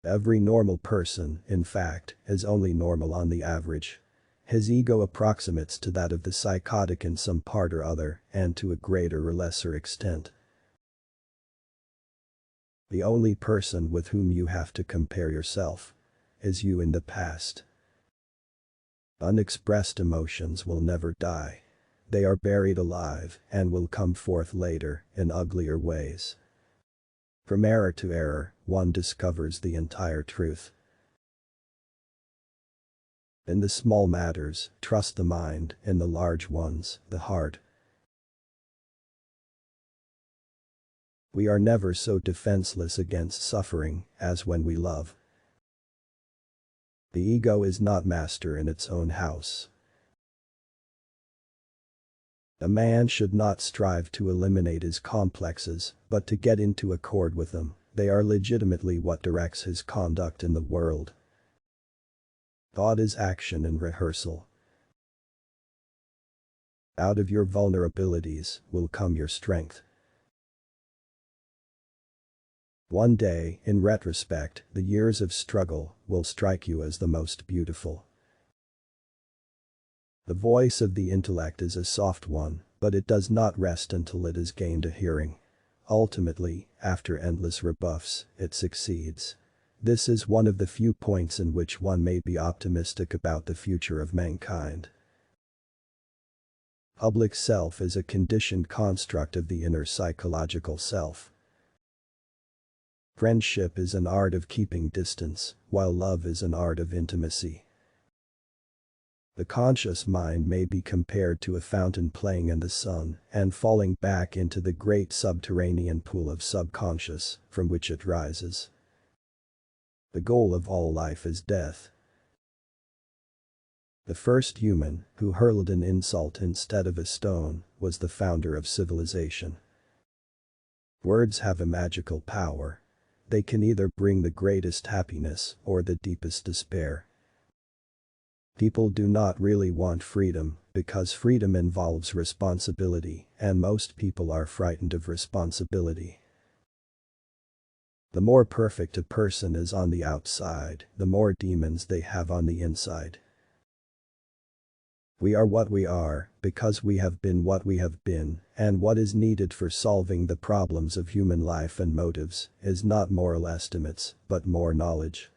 Every normal person, in fact, is only normal on the average. His ego approximates to that of the psychotic in some part or other, and to a greater or lesser extent. The only person with whom you have to compare yourself is you in the past. Unexpressed emotions will never die. They are buried alive and will come forth later in uglier ways. From error to error, one discovers the entire truth. In the small matters, trust the mind, in the large ones, the heart. We are never so defenseless against suffering as when we love. The ego is not master in its own house. A man should not strive to eliminate his complexes, but to get into accord with them. They are legitimately what directs his conduct in the world. Thought is action and rehearsal. Out of your vulnerabilities will come your strength. One day, in retrospect, the years of struggle will strike you as the most beautiful. The voice of the intellect is a soft one, but it does not rest until it has gained a hearing. Ultimately, after endless rebuffs, it succeeds. This is one of the few points in which one may be optimistic about the future of mankind. Public self is a conditioned construct of the inner psychological self. Friendship is an art of keeping distance, while love is an art of intimacy. The conscious mind may be compared to a fountain playing in the sun and falling back into the great subterranean pool of subconscious from which it rises. The goal of all life is death. The first human who hurled an insult instead of a stone was the founder of civilization. Words have a magical power. They can either bring the greatest happiness or the deepest despair. People do not really want freedom because freedom involves responsibility, and most people are frightened of responsibility. The more perfect a person is on the outside, the more demons they have on the inside. We are what we are because we have been what we have been, and what is needed for solving the problems of human life and motives is not moral estimates, but more knowledge.